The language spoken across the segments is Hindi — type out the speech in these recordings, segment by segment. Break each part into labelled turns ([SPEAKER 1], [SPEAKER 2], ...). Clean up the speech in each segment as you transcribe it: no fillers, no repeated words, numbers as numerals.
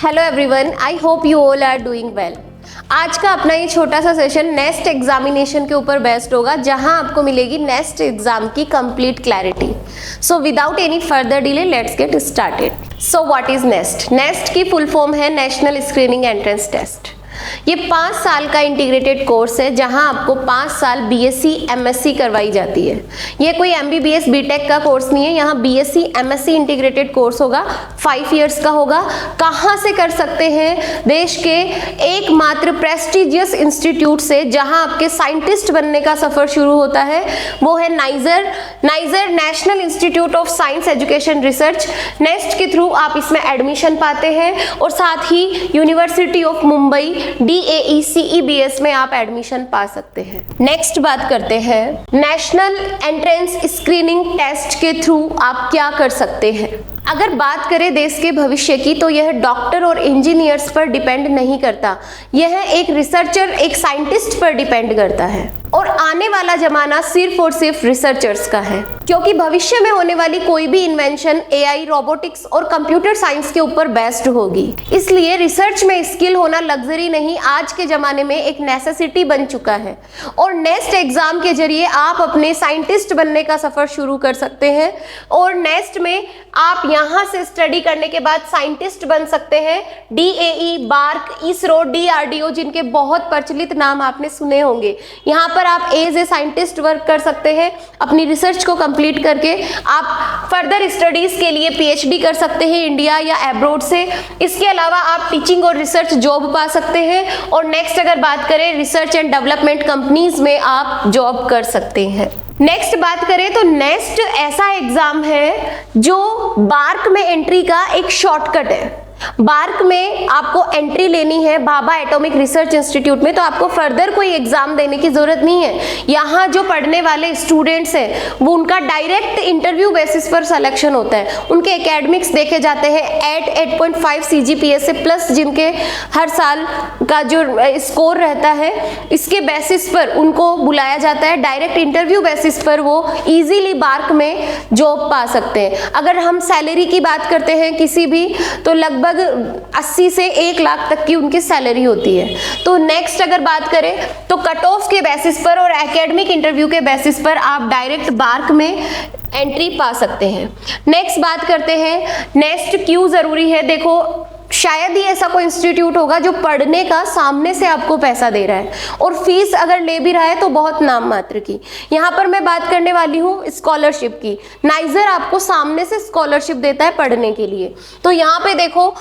[SPEAKER 1] Hello everyone, I hope you all are doing well. आज का अपना ये छोटा सा सेशन नेस्ट एग्जामिनेशन के ऊपर बेस्ड होगा, जहां आपको मिलेगी नेस्ट एग्जाम की complete clarity. So without any further delay let's get started. So what is nest? Nest की फुल फॉर्म है नेशनल स्क्रीनिंग एंट्रेंस टेस्ट। ये 5 साल का इंटीग्रेटेड कोर्स है, जहां आपको 5 साल बीएससी एमएससी करवाई जाती है। ये कोई एमबीबीएस बीटेक का कोर्स नहीं है, यहाँ बीएससी एमएससी इंटीग्रेटेड कोर्स होगा, 5 इयर्स का होगा। कहाँ से कर सकते हैं? देश के एकमात्र प्रेस्टिजियस इंस्टीट्यूट से, जहां आपके साइंटिस्ट बनने का सफर शुरू होता है, वो है niger national institute of science education research. Nest के थ्रू आप इसमें एडमिशन पाते हैं और साथ ही यूनिवर्सिटी ऑफ मुंबई DAE-CEBS में आप एडमिशन पा सकते हैं। नेक्स्ट बात करते हैं नेशनल एंट्रेंस स्क्रीनिंग टेस्ट के थ्रू आप क्या कर सकते हैं। अगर बात करें देश के भविष्य की, तो यह डॉक्टर और इंजीनियर्स पर डिपेंड नहीं करता, यह एक रिसर्चर, एक साइंटिस्ट पर डिपेंड करता है। और आने वाला जमाना सिर्फ और सिर्फ रिसर्चर्स का है, क्योंकि भविष्य में होने वाली कोई भी इन्वेंशन AI, रोबोटिक्स और कंप्यूटर साइंस के ऊपर बेस्ड होगी। इसलिए रिसर्च में स्किल होना लग्जरी नहीं, आज के जमाने में एक नेसेसिटी बन चुका है। और नेस्ट एग्जाम के जरिए आप अपने साइंटिस्ट बनने का सफर शुरू कर सकते हैं। और नेस्ट में आप यहाँ से स्टडी करने के बाद साइंटिस्ट बन सकते हैं। DAE, बार्क, इसरो, DRDO, जिनके बहुत प्रचलित नाम आपने सुने होंगे, यहाँ पर आप एज ए साइंटिस्ट वर्क कर सकते हैं। अपनी रिसर्च को कंप्लीट करके आप फर्दर स्टडीज के लिए PhD कर सकते हैं इंडिया या एब्रॉड से। इसके अलावा आप टीचिंग और रिसर्च जॉब पा सकते हैं। और नेक्स्ट अगर बात करें, रिसर्च एंड डेवलपमेंट कंपनीज में आप जॉब कर सकते हैं। नेक्स्ट बात करें तो नेस्ट ऐसा एग्जाम है जो बार्क में एंट्री का एक शॉर्टकट है। बार्क में आपको एंट्री लेनी है भाभा एटॉमिक रिसर्च इंस्टीट्यूट में, तो आपको फर्दर कोई एग्जाम देने की जरूरत नहीं है। यहाँ जो पढ़ने वाले स्टूडेंट्स हैं वो उनका डायरेक्ट इंटरव्यू बेसिस पर सिलेक्शन होता है। उनके एकेडमिक्स देखे जाते हैं, 8.5 CGPA से प्लस जिनके हर साल का जो स्कोर रहता है, इसके बेसिस पर उनको बुलाया जाता है। डायरेक्ट इंटरव्यू बेसिस पर वो इजीली बार्क में जॉब पा सकते हैं। अगर हम सैलरी की बात करते हैं किसी भी, तो लगभग 80 से 1 लाख तक की उनकी सैलरी होती है। तो नेक्स्ट अगर बात करें तो कट ऑफ के बेसिस पर और एकेडमिक इंटरव्यू के बेसिस पर आप डायरेक्ट बार्क में एंट्री पा सकते हैं। नेक्स्ट बात करते हैं नेस्ट क्यों जरूरी है। देखो, शायद ही ऐसा कोई इंस्टीट्यूट होगा जो पढ़ने का सामने से आपको पैसा दे रहा है, और फीस अगर ले भी रहा है तो बहुत नाम मात्र की। यहाँ पर मैं बात करने वाली हूँ स्कॉलरशिप की। नाइजर आपको सामने से स्कॉलरशिप देता है पढ़ने के लिए। तो यहाँ पे देखो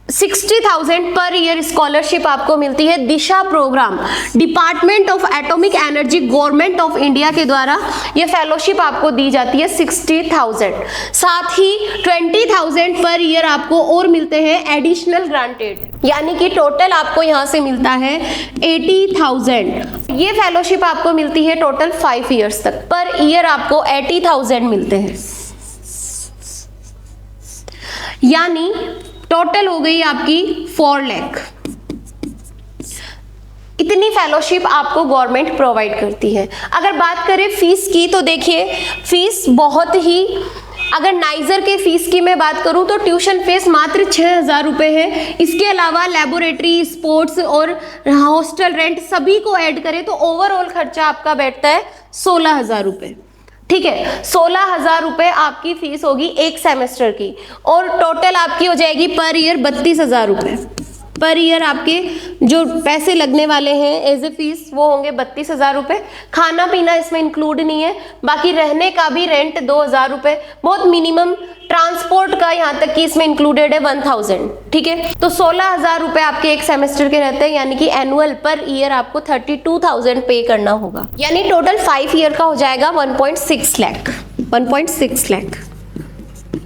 [SPEAKER 1] 60,000 पर ईयर स्कॉलरशिप आपको मिलती है। Disha programme, department of atomic energy, government of India के द्वारा ये फेलोशिप आपको दी जाती है 60,000। साथ ही 20,000 पर ईयर आपको और मिलते हैं एडिशनल ग्रांटेड, यानी कि टोटल आपको यहाँ से मिलता है 80,000। ये फेलोशिप आपको मिलती है टोटल 5 ईयर्स तक। पर ईयर आपको 80,000 मिलते हैं, यानी टोटल हो गई आपकी 4 लाख। इतनी फेलोशिप आपको गवर्नमेंट प्रोवाइड करती है। अगर बात करें फीस की, तो देखिए फीस बहुत ही, अगर नाइजर के फीस की मैं बात करूं तो ट्यूशन फीस मात्र 6,000 रुपये है। इसके अलावा लेबोरेटरी, स्पोर्ट्स और हॉस्टल रेंट सभी को ऐड करें तो ओवरऑल खर्चा आपका बैठता है 16,000 रुपये। ठीक है, 16,000 रुपये आपकी फीस होगी एक सेमेस्टर की, और टोटल आपकी हो जाएगी पर ईयर 32,000 रुपये। पर ईयर आपके जो पैसे लगने वाले हैं एज ए फीस वो होंगे 32,000 रुपये। खाना पीना इसमें इंक्लूड नहीं है, बाकी रहने का भी रेंट 2,000 रुपये, बहुत मिनिमम। ट्रांसपोर्ट का यहाँ तक कि इसमें इंक्लूडेड है 1,000। ठीक है, तो 16,000 रुपये आपके एक सेमेस्टर के रहते हैं, यानी कि एनुअल पर ईयर आपको 32,000 पे करना होगा। यानी टोटल 5 ईयर का हो जाएगा 1.6 लाख। 1.6 लाख,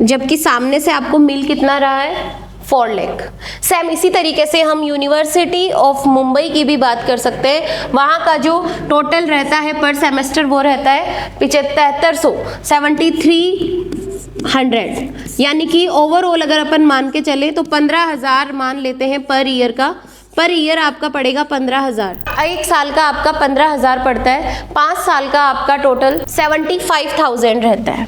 [SPEAKER 1] जबकि सामने से आपको मिल कितना रहा है 4 लाख। सेम इसी तरीके से हम यूनिवर्सिटी ऑफ मुंबई की भी बात कर सकते हैं। वहाँ का जो टोटल रहता है पर सेमेस्टर वो रहता है 7,300, यानी कि ओवरऑल अगर अपन मान के चले तो 15,000 मान लेते हैं पर ईयर का। पर ईयर आपका पड़ेगा 15,000। एक साल का आपका 15,000 पड़ता है, 5 साल का आपका टोटल 75,000 रहता है।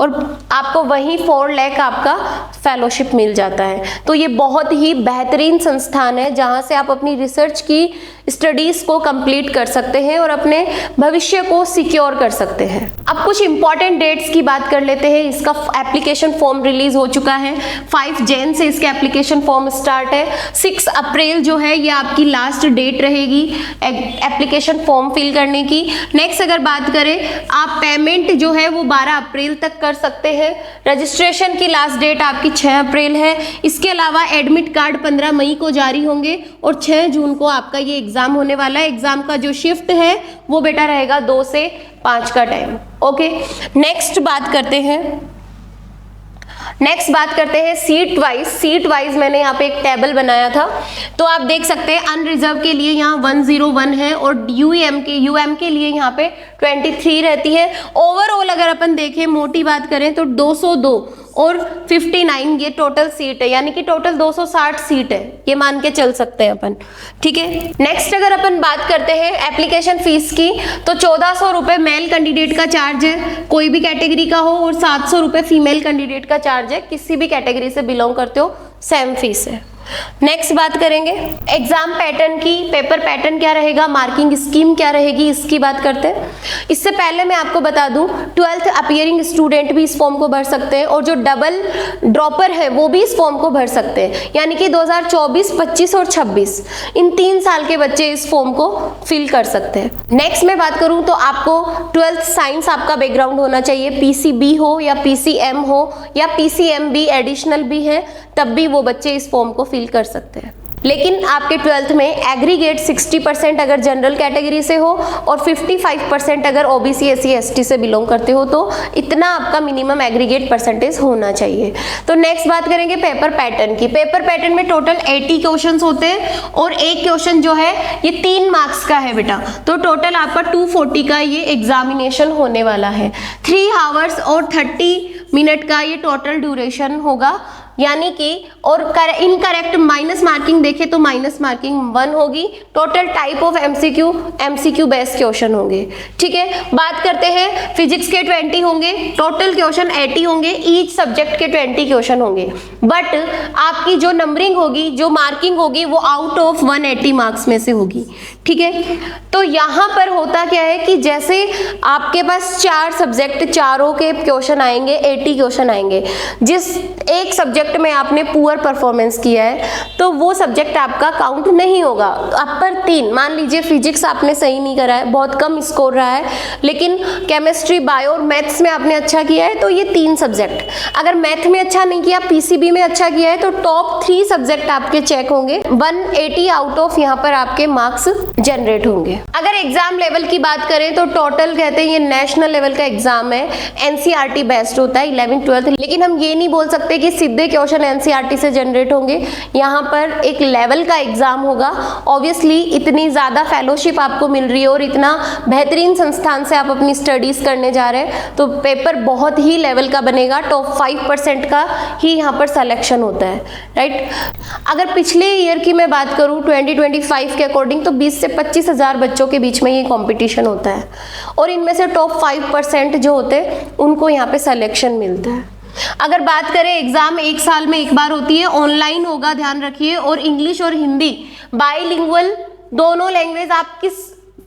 [SPEAKER 1] और आपको वहीं 4 लाख आपका फेलोशिप मिल जाता है। तो ये बहुत ही बेहतरीन संस्थान है जहाँ से आप अपनी रिसर्च की स्टडीज को कंप्लीट कर सकते हैं और अपने भविष्य को सिक्योर कर सकते हैं। अब कुछ इंपॉर्टेंट डेट्स की बात कर लेते हैं। इसका एप्लीकेशन फॉर्म रिलीज हो चुका है, 5 जैन से इसके एप्लीकेशन फॉर्म स्टार्ट है। 6 अप्रैल जो है ये आपकी लास्ट डेट रहेगी एप्लीकेशन फॉर्म फिल करने की। नेक्स्ट अगर बात करें, आप पेमेंट जो है वो 12 अप्रैल तक कर सकते हैं। रजिस्ट्रेशन की लास्ट डेट आपकी 6 अप्रैल है। इसके अलावा एडमिट कार्ड 15 मई को जारी होंगे और 6 जून को आपका ये एग्जाम होने वाला है। एग्जाम का जो शिफ्ट है वो बेटा रहेगा 2 से 5 का टाइम। ओके, नेक्स्ट बात करते हैं सीट वाइज मैंने यहाँ पे एक टेबल बनाया था, तो आप देख सकते हैं अनरिजर्व के लिए यहाँ 101 है और यूएम के लिए यहाँ पे 23 रहती है। ओवरऑल अगर अपन देखें, मोटी बात करें तो 202 और 59 ये टोटल सीट है, यानी कि टोटल 260 सीट है, ये मान के चल सकते हैं अपन। ठीक है, नेक्स्ट अगर अपन बात करते हैं एप्लीकेशन फीस की, तो 1400 रुपये मेल कैंडिडेट का चार्ज है, कोई भी कैटेगरी का हो, और 700 रुपये फीमेल कैंडिडेट का चार्ज है, किसी भी कैटेगरी से बिलोंग करते हो सेम फीस है। नेक्स्ट बात करेंगे एग्जाम पैटर्न की, पेपर पैटर्न क्या रहेगा, मार्किंग स्कीम क्या रहेगी, इसकी बात करते हैं। इससे पहले मैं आपको बता दूं 12th अपीयरिंग स्टूडेंट भी इस फॉर्म को भर सकते हैं और जो डबल ड्रॉपर है वो भी इस फॉर्म को भर सकते हैं, यानी कि 2024, 25 और 26 इन 3 साल के बच्चे इस फॉर्म को फिल कर सकते हैं। नेक्स्ट मैं बात करूं तो आपको 12th साइंस आपका बैकग्राउंड होना चाहिए, PCB हो या PCM हो या PCMB एडिशनल भी है, तब भी वो बच्चे इस फॉर्म को फिल कर सकते हैं। लेकिन आपके 12th में एग्रीगेट 60% अगर जनरल कैटेगरी से हो और 55% अगर OBC SC ST से बिलोंग करते हो तो इतना आपका मिनिमम एग्रीगेट परसेंटेज होना चाहिए। तो नेक्स्ट बात करेंगे पेपर पैटर्न की। पेपर पैटर्न में टोटल 80 क्वेश्चंस होते हैं और एक क्वेश्चन जो है ये 3 मार्क्स का है बेटा, तो टोटल आपका 240 का ये एग्जामिनेशन होने वाला है। 3 आवर्स और 30 मिनट का ये टोटल ड्यूरेशन होगा, यानी कि और इनकरेक्ट माइनस मार्किंग देखें तो माइनस मार्किंग 1 होगी। Total type of MCQ based question होंगे। ठीक है, बात करते हैं फिजिक्स के 20 होंगे, टोटल क्वेश्चन 80 होंगे, ईच सब्जेक्ट के 20 क्वेश्चन होंगे, बट आपकी जो नंबरिंग होगी, जो मार्किंग होगी वो आउट ऑफ 180 मार्क्स में से होगी। ठीक है, तो यहाँ पर होता क्या है कि जैसे आपके पास 4 सब्जेक्ट, चारों के क्वेश्चन आएंगे, 80 क्वेश्चन आएंगे। जिस एक सब्जेक्ट में आपने पुअर परफॉर्मेंस किया है तो वो सब्जेक्ट आपका काउंट नहीं होगा। अपर 3 मान लीजिए फिजिक्स आपने सही नहीं करा है, बहुत कम स्कोर रहा है, लेकिन केमिस्ट्री, बायो और मैथ्स में आपने अच्छा किया है, तो ये 3 सब्जेक्ट। अगर मैथ में अच्छा नहीं किया, PCB में अच्छा किया है, तो टॉप 3 सब्जेक्ट आपके चेक होंगे, 180 आउट ऑफ यहाँ पर आपके मार्क्स जनरेट होंगे। अगर एग्जाम लेवल की बात करें तो टोटल कहते हैं ये नेशनल लेवल का एग्जाम है, NCERT बेस्ड होता है 11th 12th, लेकिन हम ये नहीं बोल सकते कि सीधे क्वेश्चन NCERT से जनरेट होंगे। यहाँ पर एक लेवल का एग्जाम होगा। ऑब्वियसली इतनी ज़्यादा फेलोशिप आपको मिल रही है और इतना बेहतरीन संस्थान से आप अपनी स्टडीज़ करने जा रहे हैं, तो पेपर बहुत ही लेवल का बनेगा। टॉप 5% का ही यहाँ पर सिलेक्शन होता है, राइट। अगर पिछले ईयर की मैं बात करूँ 2025 के अकॉर्डिंग, तो 20 से 25 हज़ार बच्चों के बीच में ये कॉम्पिटिशन होता है और इनमें से टॉप 5% जो होते हैं उनको यहाँ पे सिलेक्शन मिलता है। अगर बात करें एग्जाम 1 साल में एक बार होती है, ऑनलाइन होगा, ध्यान रखिए, और इंग्लिश और हिंदी बाइलिंगुअल दोनों लैंग्वेज, आप किस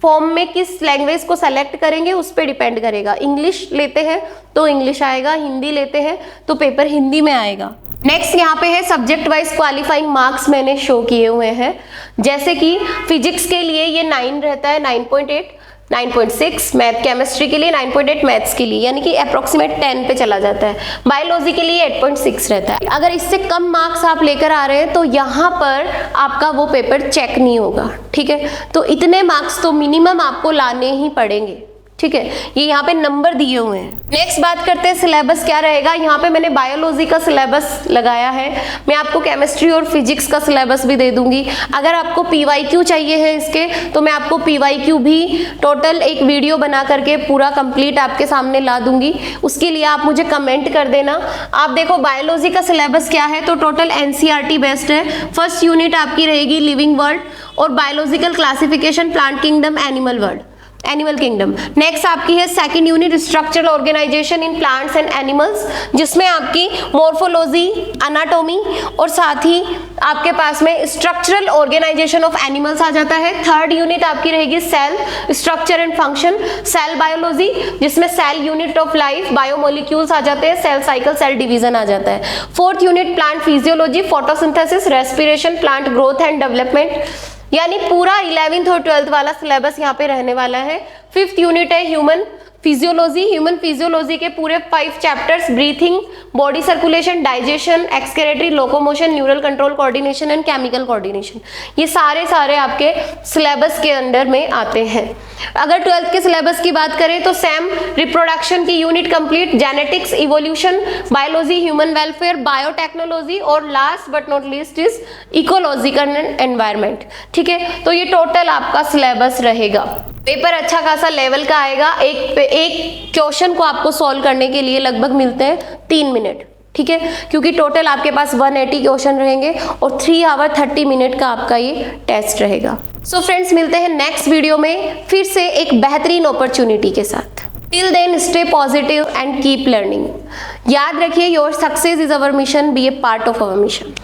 [SPEAKER 1] फॉर्म में किस लैंग्वेज को सेलेक्ट करेंगे उस पर डिपेंड करेगा। इंग्लिश लेते हैं तो इंग्लिश आएगा, हिंदी लेते हैं तो पेपर हिंदी में आएगा। नेक्स्ट यहाँ पे है सब्जेक्ट वाइज क्वालिफाइंग मार्क्स मैंने शो किए हुए हैं, जैसे कि फिजिक्स के लिए ये 9 रहता है, 9.8, 9.6, मैथ केमिस्ट्री के लिए 9.8, मैथ्स के लिए यानी कि अप्रोक्सीमेट 10 पे चला जाता है। बायोलॉजी के लिए 8.6 रहता है। अगर इससे कम मार्क्स आप लेकर आ रहे हैं तो यहाँ पर आपका वो पेपर चेक नहीं होगा। ठीक है, तो इतने मार्क्स तो मिनिमम आपको लाने ही पड़ेंगे। ठीक है, ये यहाँ पे नंबर दिए हुए हैं। नेक्स्ट बात करते हैं सिलेबस क्या रहेगा। यहाँ पे मैंने बायोलॉजी का सिलेबस लगाया है, मैं आपको केमिस्ट्री और फिजिक्स का सिलेबस भी दे दूंगी। अगर आपको PYQ चाहिए है इसके, तो मैं आपको PYQ भी टोटल एक वीडियो बना करके पूरा कंप्लीट आपके सामने ला दूंगी। उसके लिए आप मुझे कमेंट कर देना। आप देखो बायोलॉजी का सिलेबस क्या है, तो टोटल NCERT बेस्ड है। फर्स्ट यूनिट आपकी रहेगी लिविंग वर्ल्ड और biological classification, plant kingdom, animal world. Animal kingdom. Next आपकी है second unit structural organisation in plants and animals, जिसमें आपकी मॉर्फोलॉजी, अनाटोमी और साथ ही आपके पास में स्ट्रक्चरल ऑर्गेनाइजेशन ऑफ एनिमल्स आ जाता है। थर्ड यूनिट आपकी रहेगी cell structure and function, cell biology, जिसमें cell unit of life, biomolecules आ जाते हैं, सेल साइकिल, सेल डिवीजन आ जाता है। Fourth unit plant physiology, photosynthesis, respiration, plant growth and development, यानी पूरा 11th और 12th वाला सिलेबस यहाँ पे रहने वाला है। फिफ्थ यूनिट है ह्यूमन फिजियोलॉजी, ह्यूमन फिजियोलॉजी के पूरे 5 chapters, breathing, body circulation, digestion, excretory, locomotion, neural control, coordination and chemical coordination, ये सारे आपके सिलेबस के अंडर में आते हैं। अगर 12th के सिलेबस की बात करें तो सेम रिप्रोडक्शन की unit complete, genetics, evolution, biology, human welfare, biotechnology और last but not least is ecological and environment. ठीक है, तो ये टोटल आपका सिलेबस रहेगा। पेपर अच्छा खासा लेवल का आएगा। एक क्वेश्चन को आपको सॉल्व करने के लिए लगभग मिलते हैं 3 मिनट। ठीक है, क्योंकि टोटल आपके पास 180 क्वेश्चन रहेंगे और 3 आवर 30 मिनट का आपका ये टेस्ट रहेगा। सो फ्रेंड्स, मिलते हैं नेक्स्ट वीडियो में फिर से एक बेहतरीन अपॉर्चुनिटी के साथ। Till then stay positive and keep learning. याद रखिए, your success is our mission, be a part of our mission.